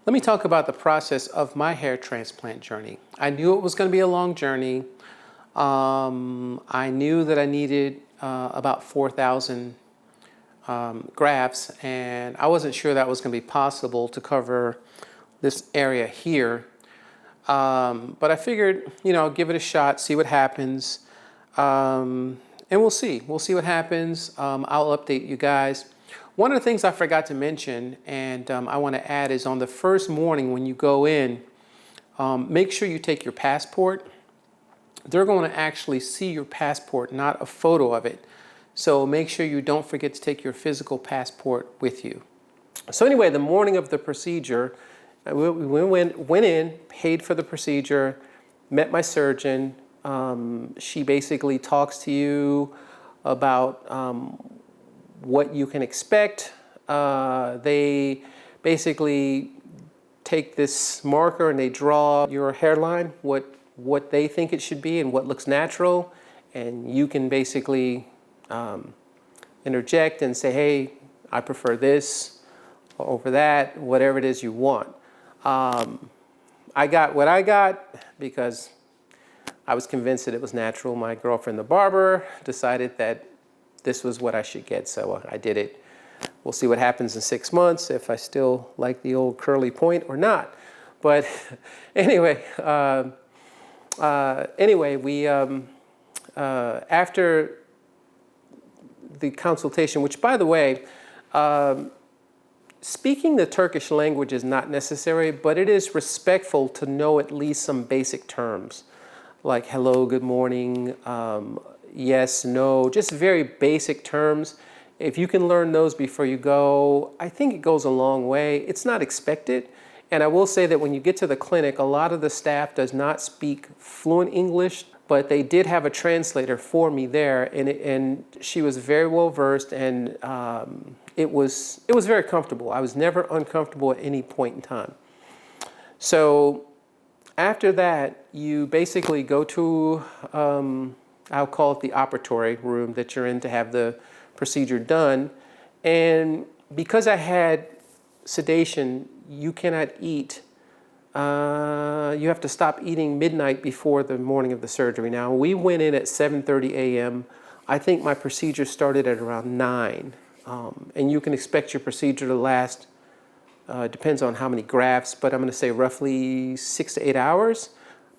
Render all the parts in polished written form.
Let me talk about the process of my hair transplant journey. I knew it was going to be a long journey. I knew that I needed about 4,000 grafts, and I wasn't sure that was going to be possible to cover this area here. But I figured, I'll give it a shot, see what happens, and we'll see. We'll see what happens. I'll update you guys. One of the things I forgot to mention, and I want to add, is on the first morning when you go in, make sure you take your passport. They're going to actually see your passport, not a photo of it. So make sure you don't forget to take your physical passport with you. So anyway, the morning of the procedure, we went in, paid for the procedure, met my surgeon. She basically talks to you about what you can expect. They basically take this marker and they draw your hairline, what they think it should be and what looks natural, and you can basically interject and say, hey, I prefer this over that, whatever it is you want. I got what I got because I was convinced that it was natural. My girlfriend, the barber, decided that this was what I should get, so I did it. We'll see what happens in 6 months, if I still like the old curly point or not. But anyway, we after the consultation, which, by the way, speaking the Turkish language is not necessary, but it is respectful to know at least some basic terms, like hello, good morning, yes, no, just very basic terms. If you can learn those before you go, I think it goes a long way. It's not expected. And I will say that when you get to the clinic, a lot of the staff does not speak fluent English, but they did have a translator for me there, and she was very well versed, and it was very comfortable. I was never uncomfortable at any point in time. So after that, you basically go to I'll call it the operatory room that you're in to have the procedure done. And because I had sedation, you cannot eat. You have to stop eating midnight before the morning of the surgery. Now, we went in at 7:30 a.m. I think my procedure started at around 9. And you can expect your procedure to last, depends on how many grafts, but I'm going to say roughly 6 to 8 hours.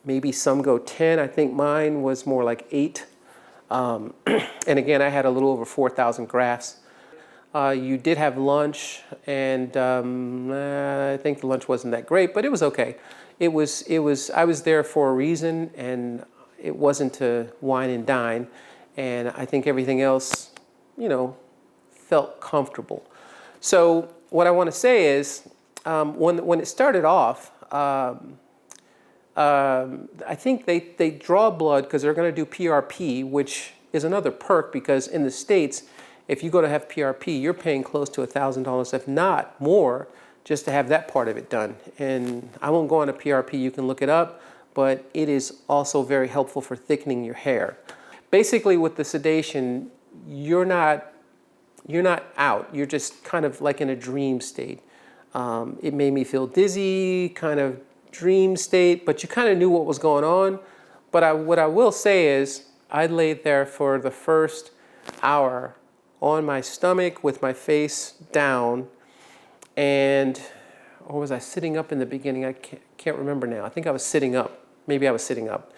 Maybe some go 10. I think mine was more like 8. And again, I had a little over 4,000 grafts. You did have lunch, and I think the lunch wasn't that great, but it was okay. I was there for a reason, and it wasn't to wine and dine. And I think everything else, felt comfortable. So what I want to say is, when it started off, I think they draw blood because they're going to do PRP, which is another perk because in the States, if you go to have PRP, you're paying close to $1,000, if not more, just to have that part of it done. And I won't go on a PRP, you can look it up, but it is also very helpful for thickening your hair. Basically with the sedation, you're not out, you're just kind of like in a dream state. It made me feel dizzy, kind of dream state, but you kind of knew what was going on. But what I will say is I laid there for the first hour on my stomach with my face down, or was I sitting up in the beginning? I can't remember now. I think I was sitting up. Maybe I was sitting up.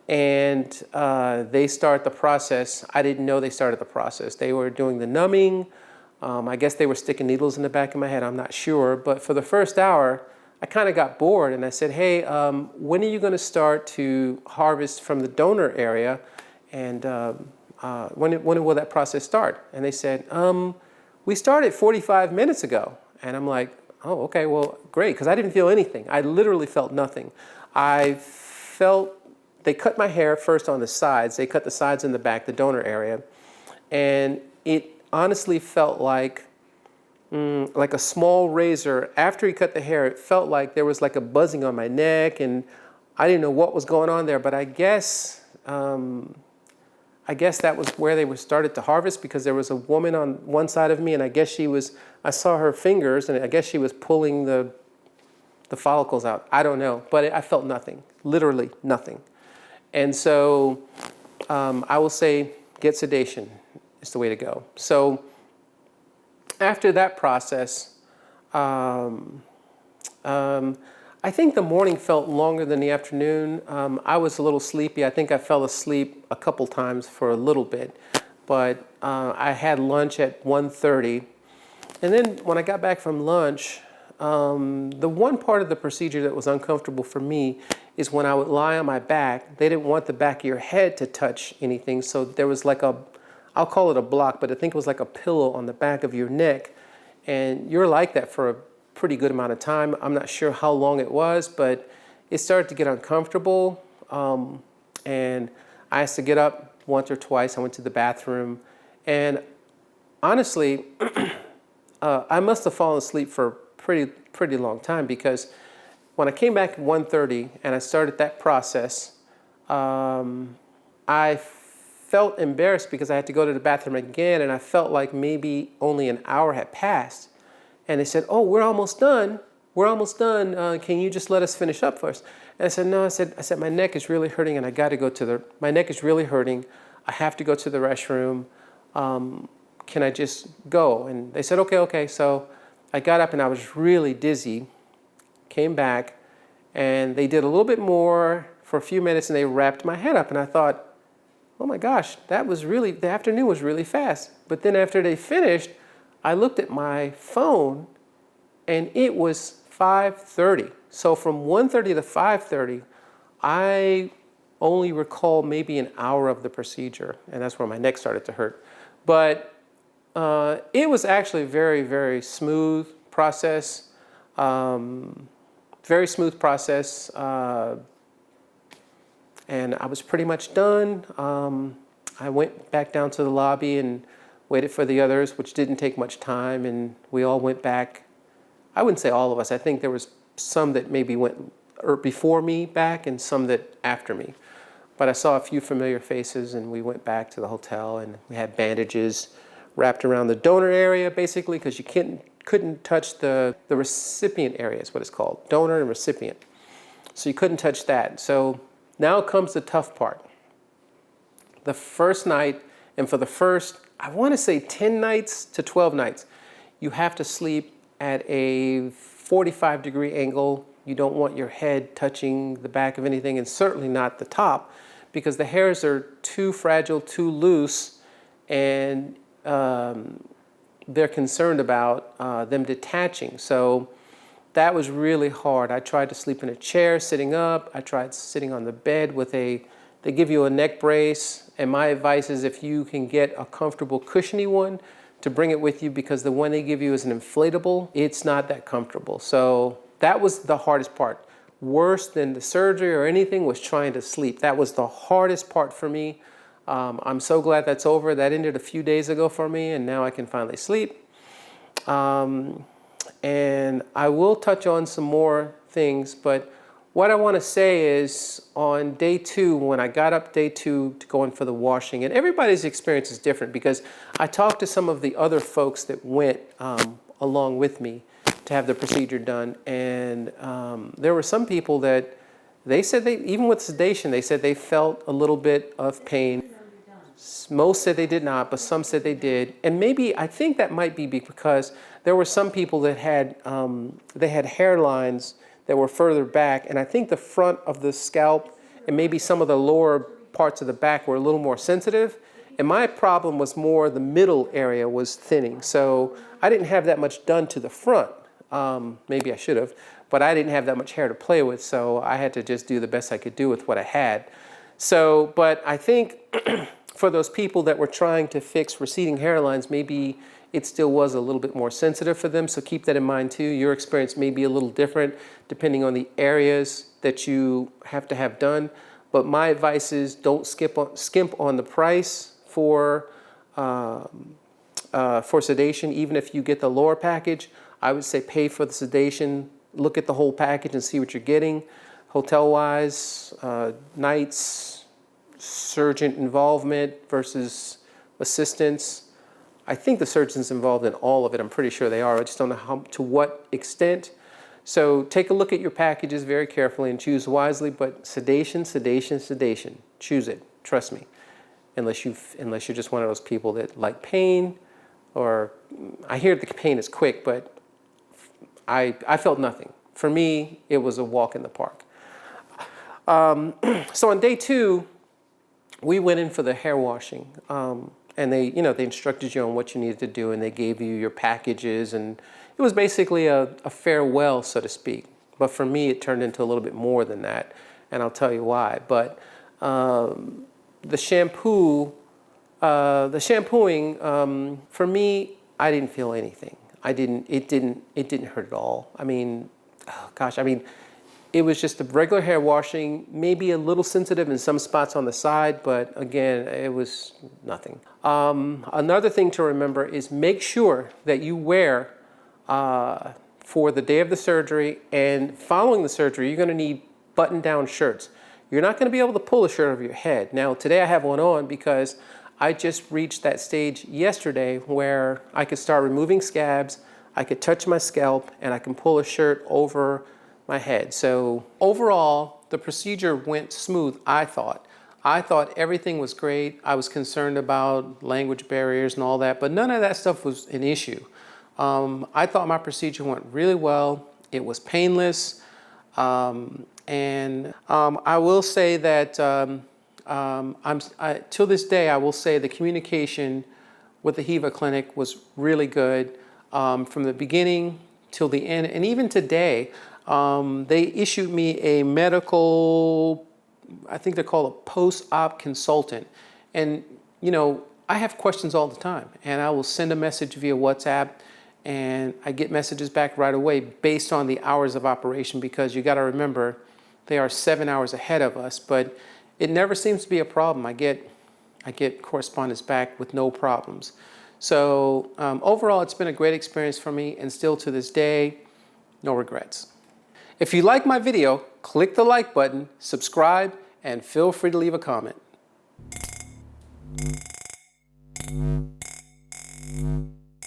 And they start the process. I didn't know they started the process. They were doing the numbing. I guess they were sticking needles in the back of my head. I'm not sure. But for the first hour, I kind of got bored, and I said, hey, when are you going to start to harvest from the donor area? And when will that process start? And they said, we started 45 minutes ago. And I'm like, oh, okay, well, great, because I didn't feel anything. I literally felt nothing. They cut my hair first on the sides. They cut the sides and the back, the donor area. And it honestly felt like a small razor. After he cut the hair, it felt like there was like a buzzing on my neck, and I didn't know what was going on there, but I guess that was where they were started to harvest, because there was a woman on one side of me, and I guess I saw her fingers, and I guess she was pulling the the follicles out. I don't know, but I felt nothing, literally nothing. And so I will say get sedation is the way to go. So after that process, I think the morning felt longer than the afternoon. I was a little sleepy. I think I fell asleep a couple times for a little bit, but I had lunch at 1:30. And then when I got back from lunch, the one part of the procedure that was uncomfortable for me is when I would lie on my back. They didn't want the back of your head to touch anything, so there was like I'll call it a block, but I think it was like a pillow on the back of your neck. And you're like that for a pretty good amount of time. I'm not sure how long it was, but it started to get uncomfortable. And I had to get up once or twice. I went to the bathroom. And honestly, I must have fallen asleep for a pretty long time, because when I came back at 1:30 and I started that process, I felt embarrassed because I had to go to the bathroom again, and I felt like maybe only an hour had passed. And they said, "Oh, we're almost done. We're almost done. Can you just let us finish up first?" And I said, "No." I said, "My neck is really hurting, and I got to go to my neck is really hurting. I have to go to the restroom. Can I just go?" And they said, okay. So I got up and I was really dizzy, came back, and they did a little bit more for a few minutes, and they wrapped my head up. And I thought, oh my gosh, the afternoon was really fast. But then after they finished, I looked at my phone and it was 5:30. So from 1:30 to 5:30, I only recall maybe an hour of the procedure, and that's where my neck started to hurt. But it was actually a very, very smooth process. Very smooth process. And I was pretty much done. I went back down to the lobby and waited for the others, which didn't take much time, and we all went back. I wouldn't say all of us. I think there was some that maybe went before me back and some that after me. But I saw a few familiar faces, and we went back to the hotel, and we had bandages wrapped around the donor area, basically, because you couldn't touch the recipient area is what it's called, donor and recipient. So you couldn't touch that. So now comes the tough part. The first night, and for the first, I want to say 10 nights to 12 nights, you have to sleep at a 45-degree angle. You don't want your head touching the back of anything, and certainly not the top, because the hairs are too fragile, too loose, and they're concerned about them detaching. So that was really hard. I tried to sleep in a chair, sitting up. I tried sitting on the bed with they give you a neck brace. And my advice is, if you can get a comfortable cushiony one, to bring it with you, because the one they give you is an inflatable. It's not that comfortable. So that was the hardest part. Worse than the surgery or anything was trying to sleep. That was the hardest part for me. I'm so glad that's over. That ended a few days ago for me, and now I can finally sleep. And I will touch on some more things, but what I want to say is, on day 2, when I got up day 2 to go in for the washing, and everybody's experience is different, because I talked to some of the other folks that went along with me to have the procedure done, and there were some people that they said even with sedation, they said they felt a little bit of pain. Most said they did not, but some said they did. And maybe, I think that might be because there were some people that had hairlines that were further back, and I think the front of the scalp and maybe some of the lower parts of the back were a little more sensitive. And my problem was more the middle area was thinning. So I didn't have that much done to the front. Maybe I should have, but I didn't have that much hair to play with, so I had to just do the best I could do with what I had. So, but I think for those people that were trying to fix receding hairlines, maybe it still was a little bit more sensitive for them. So keep that in mind too. Your experience may be a little different depending on the areas that you have to have done. But my advice is, don't skimp on the price for sedation. Even if you get the lower package, I would say pay for the sedation. Look at the whole package and see what you're getting, hotel-wise, nights, surgeon involvement versus assistance. I think the surgeon's involved in all of it. I'm pretty sure they are. I just don't know to what extent. So take a look at your packages very carefully and choose wisely, but sedation, sedation, sedation. Choose it, trust me. Unless you're just one of those people that like pain, or I hear the pain is quick, but I felt nothing. For me, it was a walk in the park. So on day 2, we went in for the hair washing, and they instructed you on what you needed to do, and they gave you your packages, and it was basically a farewell, so to speak. But for me, it turned into a little bit more than that, and I'll tell you why. But the shampooing, for me, I didn't feel anything. It didn't hurt at all. I mean, oh gosh, it was just a regular hair washing, maybe a little sensitive in some spots on the side, but again, it was nothing. Another thing to remember is make sure that you wear, for the day of the surgery and following the surgery, you're gonna need button-down shirts. You're not gonna be able to pull a shirt over your head. Now, today I have one on because I just reached that stage yesterday where I could start removing scabs, I could touch my scalp, and I can pull a shirt over my head. So overall, the procedure went smooth, I thought. I thought everything was great. I was concerned about language barriers and all that, but none of that stuff was an issue. I thought my procedure went really well. It was painless. I will say that till this day, I will say the communication with the HEVA clinic was really good, from the beginning till the end. And even today, they issued me a medical, I think they're called a post-op consultant. And, I have questions all the time, and I will send a message via WhatsApp, and I get messages back right away based on the hours of operation, because you got to remember, they are 7 hours ahead of us, but it never seems to be a problem. I get correspondence back with no problems. So overall, it's been a great experience for me, and still to this day, no regrets. If you like my video, click the like button, subscribe, and feel free to leave a comment.